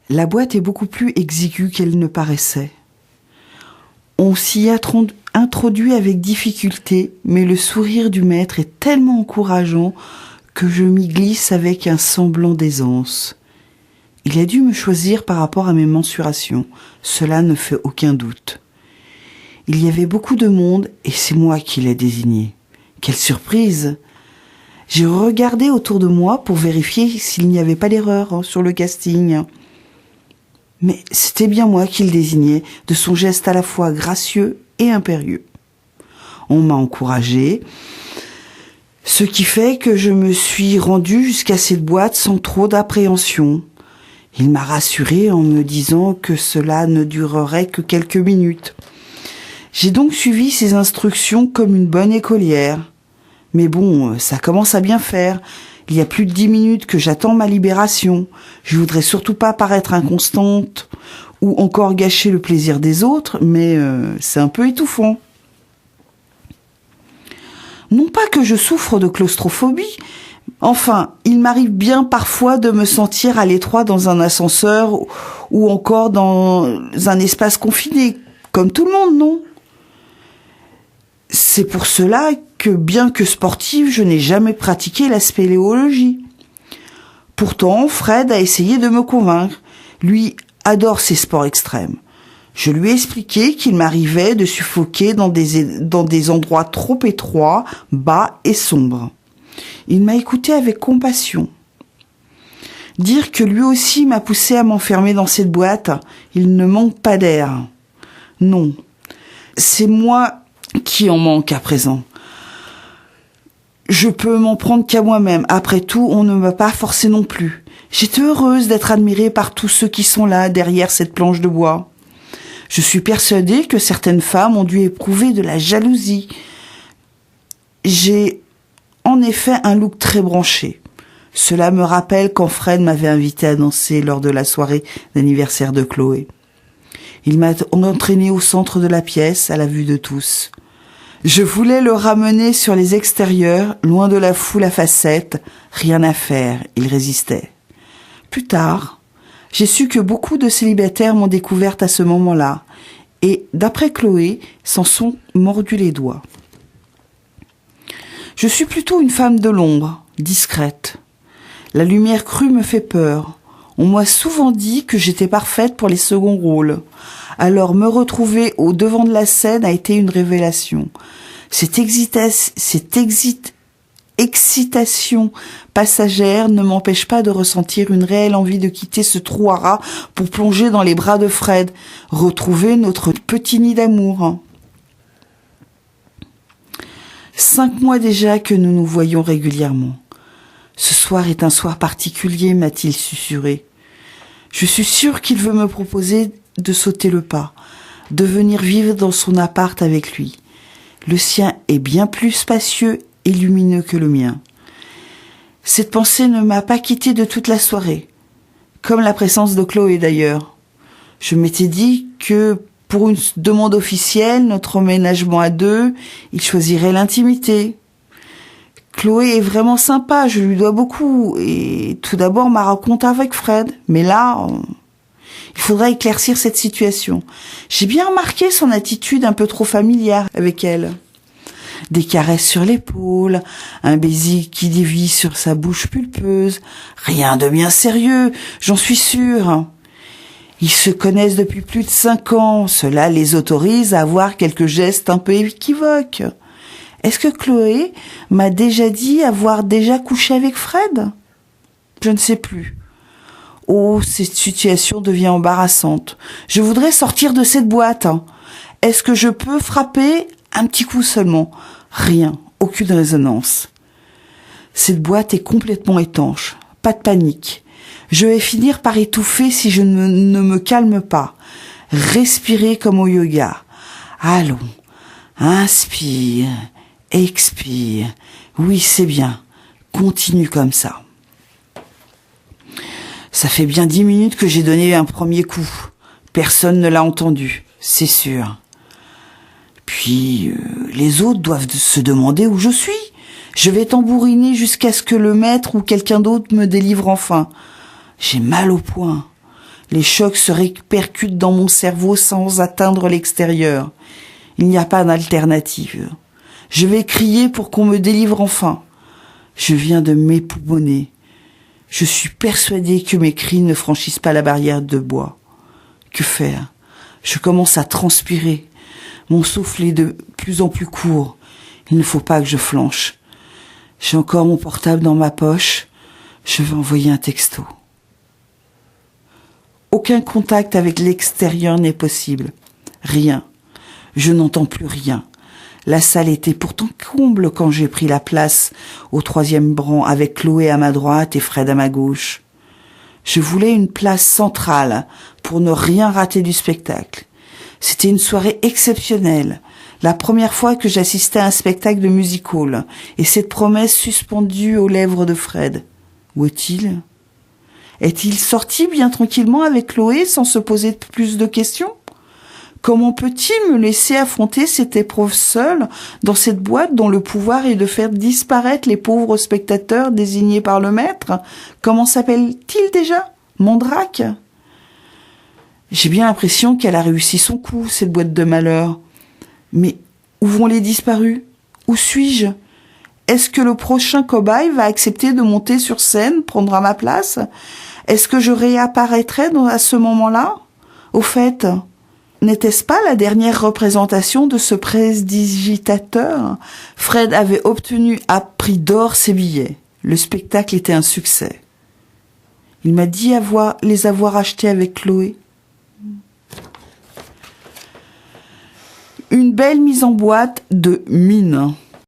La boîte est beaucoup plus exiguë qu'elle ne paraissait. On s'y introduit avec difficulté, mais le sourire du maître est tellement encourageant que je m'y glisse avec un semblant d'aisance. Il a dû me choisir par rapport à mes mensurations, cela ne fait aucun doute. Il y avait beaucoup de monde et c'est moi qui l'ai désigné. Quelle surprise! J'ai regardé autour de moi pour vérifier s'il n'y avait pas d'erreur sur le casting. Mais c'était bien moi qui le désignais, de son geste à la fois gracieux et impérieux. On m'a encouragé, ce qui fait que je me suis rendue jusqu'à cette boîte sans trop d'appréhension. Il m'a rassurée en me disant que cela ne durerait que quelques minutes. J'ai donc suivi ses instructions comme une bonne écolière. Mais bon, ça commence à bien faire. Il y a plus de 10 minutes que j'attends ma libération. Je voudrais surtout pas paraître inconstante ou encore gâcher le plaisir des autres, mais c'est un peu étouffant. Non pas que je souffre de claustrophobie, enfin, il m'arrive bien parfois de me sentir à l'étroit dans un ascenseur ou encore dans un espace confiné, comme tout le monde, non ? C'est pour cela que, bien que sportive, je n'ai jamais pratiqué la spéléologie. Pourtant, Fred a essayé de me convaincre. Lui adore ces sports extrêmes. Je lui ai expliqué qu'il m'arrivait de suffoquer dans des endroits trop étroits, bas et sombres. Il m'a écouté avec compassion. Dire que lui aussi m'a poussé à m'enfermer dans cette boîte, il ne manque pas d'air. Non, c'est moi qui en manque à présent. Je peux m'en prendre qu'à moi-même. Après tout, on ne m'a pas forcé non plus. J'étais heureuse d'être admirée par tous ceux qui sont là, derrière cette planche de bois. Je suis persuadée que certaines femmes ont dû éprouver de la jalousie. J'ai en effet un look très branché. Cela me rappelle quand Fred m'avait invité à danser lors de la soirée d'anniversaire de Chloé. Il m'a entraînée au centre de la pièce, à la vue de tous. Je voulais le ramener sur les extérieurs, loin de la foule à facettes. Rien à faire, il résistait. Plus tard, j'ai su que beaucoup de célibataires m'ont découverte à ce moment-là, et, d'après Chloé, s'en sont mordus les doigts. Je suis plutôt une femme de l'ombre, discrète. La lumière crue me fait peur. On m'a souvent dit que j'étais parfaite pour les seconds rôles. Alors me retrouver au devant de la scène a été une révélation. Cette excitation passagère ne m'empêche pas de ressentir une réelle envie de quitter ce trou à rats pour plonger dans les bras de Fred, retrouver notre petit nid d'amour. 5 mois déjà que nous nous voyons régulièrement. Ce soir est un soir particulier, m'a-t-il susurré. Je suis sûre qu'il veut me proposer de sauter le pas, de venir vivre dans son appart avec lui. Le sien est bien plus spacieux et lumineux que le mien. Cette pensée ne m'a pas quittée de toute la soirée, comme la présence de Chloé d'ailleurs. Je m'étais dit que pour une demande officielle, notre emménagement à 2, il choisirait l'intimité. Chloé est vraiment sympa, je lui dois beaucoup, et tout d'abord ma rencontre avec Fred, mais là, il faudra éclaircir cette situation. J'ai bien remarqué son attitude un peu trop familière avec elle. Des caresses sur l'épaule, un baiser qui dévie sur sa bouche pulpeuse, rien de bien sérieux, j'en suis sûre. Ils se connaissent depuis plus de 5 ans, cela les autorise à avoir quelques gestes un peu équivoques. Est-ce que Chloé m'a déjà dit avoir déjà couché avec Fred ? Je ne sais plus. Oh, cette situation devient embarrassante. Je voudrais sortir de cette boîte. Est-ce que je peux frapper un petit coup seulement ? Rien, aucune résonance. Cette boîte est complètement étanche. Pas de panique. Je vais finir par étouffer si je ne me calme pas. Respirez comme au yoga. Allons, inspire, expire. Oui, c'est bien. Continue comme ça. Ça fait bien 10 minutes que j'ai donné un premier coup. Personne ne l'a entendu, c'est sûr. Puis, les autres doivent se demander où je suis. Je vais tambouriner jusqu'à ce que le maître ou quelqu'un d'autre me délivre enfin. J'ai mal au poing. Les chocs se répercutent dans mon cerveau sans atteindre l'extérieur. Il n'y a pas d'alternative. Je vais crier pour qu'on me délivre enfin. Je viens de m'époumoner. Je suis persuadée que mes cris ne franchissent pas la barrière de bois. Que faire? Je commence à transpirer. Mon souffle est de plus en plus court. Il ne faut pas que je flanche. J'ai encore mon portable dans ma poche. Je vais envoyer un texto. Aucun contact avec l'extérieur n'est possible. Rien. Je n'entends plus rien. La salle était pourtant comble quand j'ai pris la place au 3e rang avec Chloé à ma droite et Fred à ma gauche. Je voulais une place centrale pour ne rien rater du spectacle. C'était une soirée exceptionnelle, la première fois que j'assistais à un spectacle de music-hall, et cette promesse suspendue aux lèvres de Fred. Où est-il? Est-il sorti bien tranquillement avec Chloé sans se poser plus de questions? Comment peut-il me laisser affronter cette épreuve seule dans cette boîte dont le pouvoir est de faire disparaître les pauvres spectateurs désignés par le maître? Comment s'appelle-t-il déjà? Mandrake? J'ai bien l'impression qu'elle a réussi son coup, cette boîte de malheur. Mais où vont les disparus? Où suis-je? Est-ce que le prochain cobaye va accepter de monter sur scène, prendra ma place? Est-ce que je réapparaîtrai à ce moment-là? Au fait, n'était-ce pas la dernière représentation de ce prestidigitateur? Fred avait obtenu à prix d'or ses billets. Le spectacle était un succès. Il m'a dit les avoir achetés avec Chloé. Une belle mise en boîte de mine.